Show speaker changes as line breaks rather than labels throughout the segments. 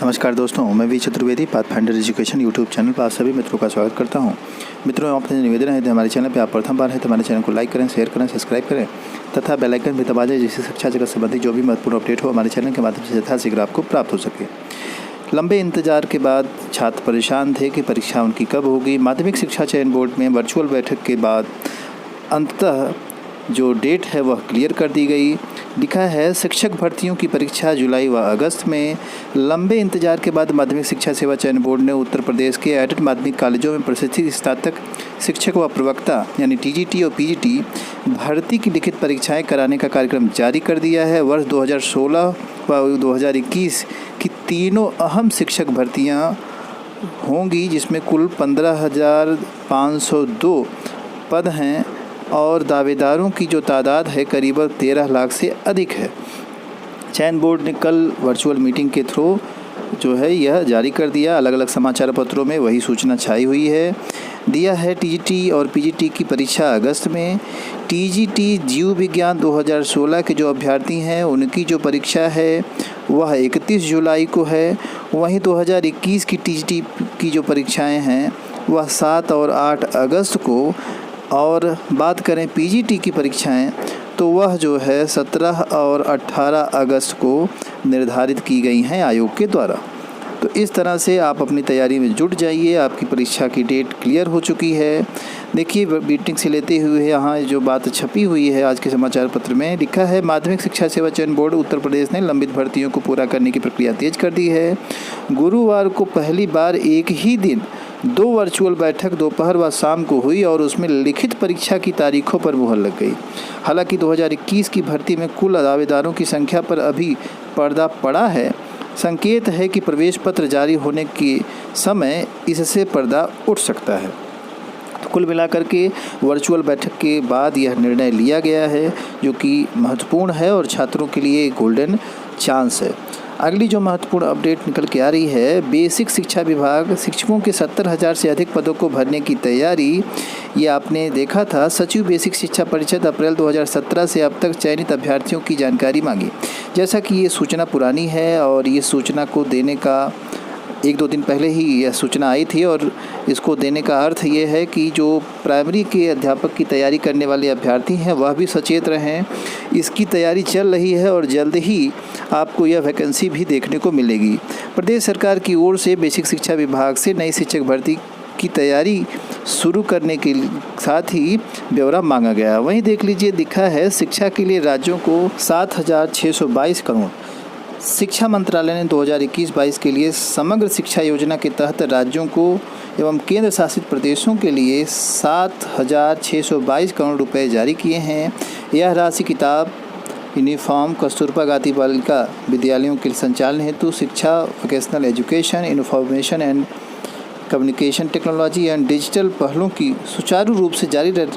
नमस्कार दोस्तों, मैं V Chaturvedi pathfinder education YouTube channel पर आप सभी मित्रों का स्वागत करता हूं। मित्रों, आपसे निवेदन है कि हमारे चैनल पर आप प्रथम बार हैं तो हमारे चैनल को लाइक करें, शेयर करें, सब्सक्राइब करें तथा बेल आइकन भी दबा दें, जिससे शिक्षा जगत संबंधी जो भी महत्वपूर्ण अपडेट हो हमारे चैनल के माध्यम से यथाशीघ्र आपको प्राप्त हो सके। लंबे इंतजार के बाद छात्र परेशान थे कि परीक्षा उनकी कब होगी। माध्यमिक शिक्षा चयन बोर्ड में वर्चुअल बैठक के बाद अंततः जो डेट है वह क्लियर कर दी गई। लिखा है, शिक्षक भर्तियों की परीक्षा जुलाई व अगस्त में। लंबे इंतजार के बाद माध्यमिक शिक्षा सेवा चयन बोर्ड ने उत्तर प्रदेश के एडेड माध्यमिक कॉलेजों में प्रशिक्षित स्नातक शिक्षक व प्रवक्ता यानी टीजीटी और पीजीटी भर्ती की लिखित परीक्षाएं कराने का कार्यक्रम जारी कर दिया है। वर्ष 2016 व 2021 की तीनों अहम शिक्षक भर्तियाँ होंगी, जिसमें कुल 15,502 पद हैं और दावेदारों की जो तादाद है करीब 13 लाख से अधिक है। चयन बोर्ड ने कल वर्चुअल मीटिंग के थ्रू जो है यह जारी कर दिया। अलग अलग समाचार पत्रों में वही सूचना छाई हुई है। दिया है टीजीटी और पीजीटी की परीक्षा अगस्त में। टीजीटी जीव विज्ञान 2016 के जो अभ्यर्थी हैं उनकी जो परीक्षा है वह 31 जुलाई को है। वहीं 2021 की टीजीटी की जो परीक्षाएं हैं वह 7 और 8 अगस्त को। और बात करें पीजीटी की परीक्षाएं तो वह जो है 17 और 18 अगस्त को निर्धारित की गई हैं आयोग के द्वारा। तो इस तरह से आप अपनी तैयारी में जुट जाइए। आपकी परीक्षा की डेट क्लियर हो चुकी है। देखिए, मीटिंग से लेते हुए यहाँ जो बात छपी हुई है आज के समाचार पत्र में, लिखा है, माध्यमिक शिक्षा सेवा चयन बोर्ड उत्तर प्रदेश ने लंबित भर्तियों को पूरा करने की प्रक्रिया तेज कर दी है। गुरुवार को पहली बार एक ही दिन 2 वर्चुअल बैठक दोपहर व शाम को हुई और उसमें लिखित परीक्षा की तारीखों पर मुहर लग गई। हालांकि 2021 की भर्ती में कुल दावेदारों की संख्या पर अभी पर्दा पड़ा है। संकेत है कि प्रवेश पत्र जारी होने के समय इससे पर्दा उठ सकता है। तो कुल मिलाकर के वर्चुअल बैठक के बाद यह निर्णय लिया गया है, जो कि महत्वपूर्ण है और छात्रों के लिए गोल्डन चांस है। अगली जो महत्वपूर्ण अपडेट निकल के आ रही है, बेसिक शिक्षा विभाग शिक्षकों के 70,000 से अधिक पदों को भरने की तैयारी। ये आपने देखा था, सचिव बेसिक शिक्षा परिषद अप्रैल 2017 से अब तक चयनित अभ्यर्थियों की जानकारी मांगी। जैसा कि ये सूचना पुरानी है और ये सूचना को देने का 1-2 दिन पहले ही यह सूचना आई थी और इसको देने का अर्थ ये है कि जो प्राइमरी के अध्यापक की तैयारी करने वाले अभ्यर्थी हैं वह भी सचेत रहें। इसकी तैयारी चल रही है और जल्द ही आपको यह वैकेंसी भी देखने को मिलेगी। प्रदेश सरकार की ओर से बेसिक शिक्षा विभाग से नई शिक्षक भर्ती की तैयारी शुरू करने के साथ ही ब्यौरा मांगा गया। वहीं देख लीजिए, दिखा है, शिक्षा के लिए राज्यों को 7,622 करोड़। शिक्षा मंत्रालय ने 2021-22 के लिए समग्र शिक्षा योजना के तहत राज्यों को एवं केंद्र शासित प्रदेशों के लिए 7,622 करोड़ रुपए जारी किए हैं। यह राशि किताब, यूनिफॉर्म, कस्तूरबा गांधी बालिका विद्यालयों के संचालन हेतु शिक्षा, vocational education, information and communication technology and digital पहलों की सुचारू रूप से जारी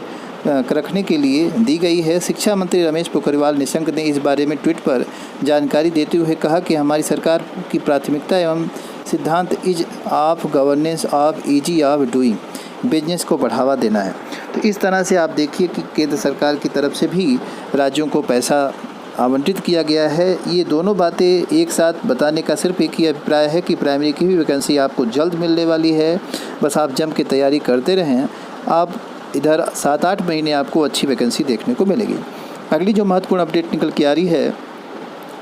रखने के लिए दी गई है। शिक्षा मंत्री रमेश पोखरियाल निशंक ने इस बारे में ट्वीट पर जानकारी देते हुए कहा कि हमारी सरकार की प्राथमिकता एवं सिद्धांत is of governance of easy of doing business को बढ़ावा देना है। तो इस तरह से आप देखिए कि केंद्र सरकार की तरफ से भी राज्यों को पैसा आवंटित किया गया है। ये दोनों बातें एक साथ बताने का सिर्फ एक ही अभिप्राय है कि प्राइमरी की भी वैकेंसी आपको जल्द मिलने वाली है। बस आप जम के तैयारी करते रहें। आप इधर 7-8 महीने आपको अच्छी वैकेंसी देखने को मिलेगी। अगली जो महत्वपूर्ण अपडेट निकल के आ रही है,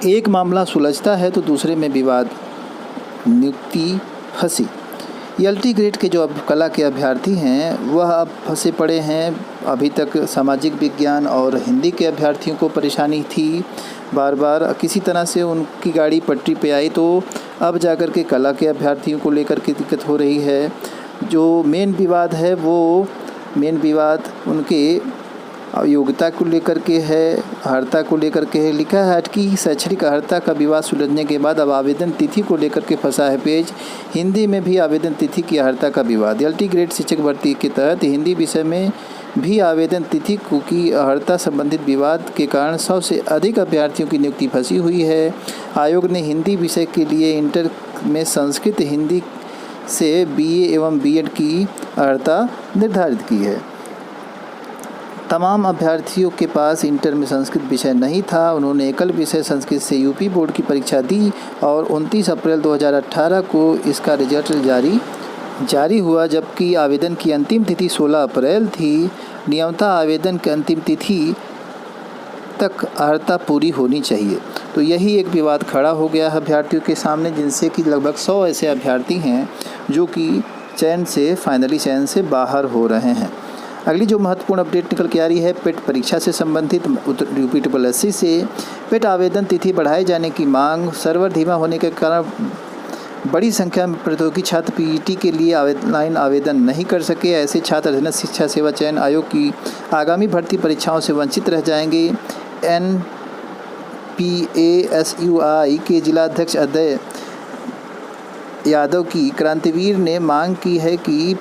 एक मामला सुलझता है तो दूसरे में विवाद, नियुक्ति फंसी। एलटी ग्रेड के जो कला के अभ्यर्थी हैं वह अब फंसे पड़े हैं। अभी तक सामाजिक विज्ञान और हिंदी के अभ्यर्थियों को परेशानी थी, बार बार किसी तरह से उनकी गाड़ी पटरी पे आई, तो अब जाकर के कला के अभ्यर्थियों को लेकर के दिक्कत हो रही है। जो मेन विवाद है वो उनके योग्यता को लेकर के है, अर्हता को लेकर के है। लिखा है कि शैक्षणिक अर्हता का विवाद सुलझने के बाद अब आवेदन तिथि को लेकर के फंसा है पेच। हिंदी में भी आवेदन तिथि की अर्हता का विवाद। एलटी ग्रेड शिक्षक भर्ती के तहत हिंदी विषय में भी आवेदन तिथि की अर्हता संबंधित विवाद के कारण 100 से अधिक अभ्यर्थियों की नियुक्ति फंसी हुई है। आयोग ने हिंदी विषय के लिए इंटर में संस्कृत हिंदी से बीए एवं बीएड की अर्हता निर्धारित की है। तमाम अभ्यर्थियों के पास इंटर में संस्कृत विषय नहीं था। उन्होंने एकल विषय संस्कृत से यूपी बोर्ड की परीक्षा दी और 29 अप्रैल 2018 को इसका रिजल्ट जारी हुआ, जबकि आवेदन की अंतिम तिथि 16 अप्रैल थी। नियमतः आवेदन की अंतिम तिथि तक अर्हता पूरी होनी चाहिए। तो यही एक विवाद खड़ा हो गया है अभ्यर्थियों के सामने, जिनसे कि लगभग 100 ऐसे अभ्यर्थी हैं जो कि फाइनली चयन से बाहर हो रहे हैं। अगली जो महत्वपूर्ण अपडेट निकल के आ रही है पेट परीक्षा से संबंधित यूपी SSSC से पेट आवेदन तिथि बढ़ाए जाने की मांग। सर्वर धीमा होने के कारण बड़ी संख्या में प्रतियोगी छात्र पीईटी के लिए ऑनलाइन आवेदन नहीं कर सके। ऐसे छात्र अधीनस्थ शिक्षा सेवा चयन आयोग की आगामी भर्ती परीक्षाओं से वंचित रह जाएंगे। NPASUI के जिलाध्यक्ष अजय यादव की क्रांतिवीर ने मांग की है कि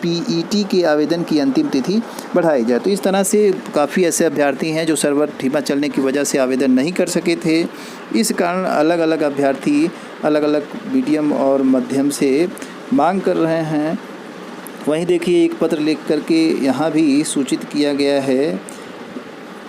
पीईटी के आवेदन की अंतिम तिथि बढ़ाई जाए। तो इस तरह से काफ़ी ऐसे अभ्यर्थी हैं जो सर्वर धीमा चलने की वजह से आवेदन नहीं कर सके थे। इस कारण अलग अलग अभ्यर्थी अलग अलग मीडियम और माध्यम से मांग कर रहे हैं। वहीं देखिए एक पत्र लिख करके यहाँ भी सूचित किया गया है।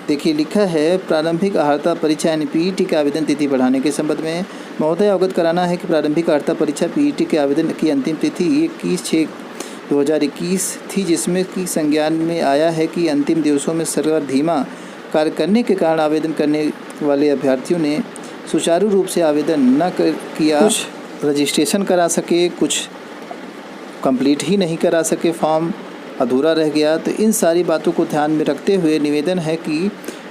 देखिए लिखा है प्रारंभिक अर्हता परीक्षा पीईटी के आवेदन तिथि बढ़ाने के संबंध में महोदय अवगत कराना है कि प्रारंभिक अर्हता परीक्षा पीईटी के आवेदन की अंतिम तिथि 21/6/2021 थी, जिसमें कि संज्ञान में आया है कि अंतिम दिवसों में सर्वर धीमा कार्य करने के कारण आवेदन करने वाले अभ्यर्थियों ने सुचारू रूप से आवेदन न किया। कुछ रजिस्ट्रेशन करा सके, कुछ कंप्लीट ही नहीं करा सके, फॉर्म अधूरा रह गया। तो इन सारी बातों को ध्यान में रखते हुए निवेदन है कि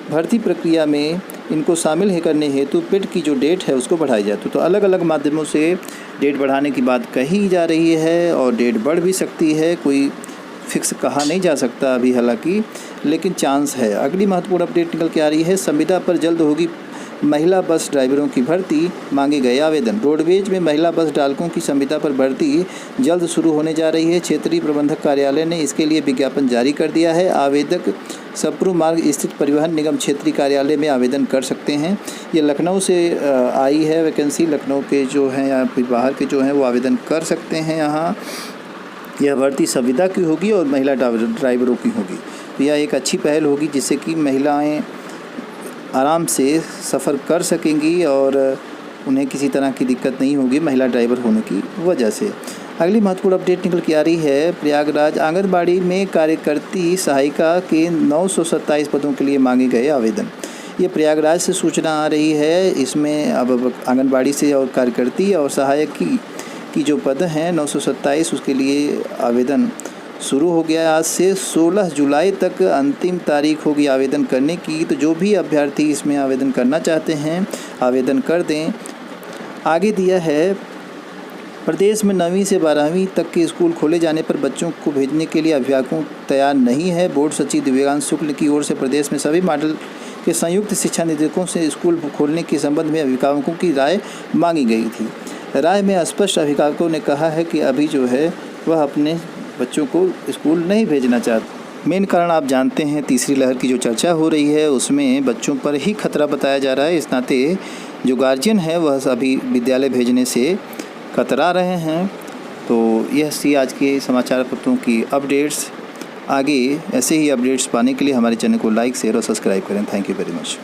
भर्ती प्रक्रिया में इनको शामिल करने हेतु पेट की जो डेट है उसको बढ़ाई जाए। तो अलग अलग माध्यमों से डेट बढ़ाने की बात कही जा रही है और डेट बढ़ भी सकती है, कोई फिक्स कहा नहीं जा सकता अभी हालांकि, लेकिन चांस है। अगली महत्वपूर्ण अपडेट निकल के आ रही है संविदा पर जल्द होगी महिला बस ड्राइवरों की भर्ती, मांगे गए आवेदन। रोडवेज में महिला बस चालकों की संविदा पर भर्ती जल्द शुरू होने जा रही है। क्षेत्रीय प्रबंधक कार्यालय ने इसके लिए विज्ञापन जारी कर दिया है। आवेदक सप्रू मार्ग स्थित परिवहन निगम क्षेत्रीय कार्यालय में आवेदन कर सकते हैं। ये लखनऊ से आई है वैकेंसी, लखनऊ के जो हैं या फिर बाहर के जो हैं वो आवेदन कर सकते हैं। यहाँ यह भर्ती संविदा की होगी और महिला ड्राइवरों की होगी। तो यह एक अच्छी पहल होगी जिससे कि महिलाएँ आराम से सफ़र कर सकेंगी और उन्हें किसी तरह की दिक्कत नहीं होगी महिला ड्राइवर होने की वजह से। अगली महत्वपूर्ण अपडेट निकल के आ रही है प्रयागराज आंगनबाड़ी में कार्यकर्ती सहायिका के 927 पदों के लिए मांगे गए आवेदन। ये प्रयागराज से सूचना आ रही है। इसमें अब आंगनबाड़ी से और कार्यकर्ती और सहायक की जो पद हैं 927 उसके लिए आवेदन शुरू हो गया। आज से 16 जुलाई तक अंतिम तारीख होगी आवेदन करने की। तो जो भी अभ्यर्थी इसमें आवेदन करना चाहते हैं आवेदन कर दें। आगे दिया है प्रदेश में 9वीं से 12वीं तक के स्कूल खोले जाने पर बच्चों को भेजने के लिए अभिभावकों तैयार नहीं है। बोर्ड सचिव दिव्यांश शुक्ल की ओर से प्रदेश में सभी मॉडल के संयुक्त शिक्षा निदेशकों से स्कूल खोलने के संबंध में अभिभावकों की राय मांगी गई थी। राय में स्पष्ट अभिभावकों ने कहा है कि अभी जो है वह अपने बच्चों को स्कूल नहीं भेजना चाहते। मेन कारण आप जानते हैं तीसरी लहर की जो चर्चा हो रही है उसमें बच्चों पर ही खतरा बताया जा रहा है। इस नाते जो गार्जियन है वह अभी विद्यालय भेजने से कतरा रहे हैं। तो यह सी आज के समाचार पत्रों की अपडेट्स। आगे ऐसे ही अपडेट्स पाने के लिए हमारे चैनल को लाइक शेयर और सब्सक्राइब करें। Thank you very much.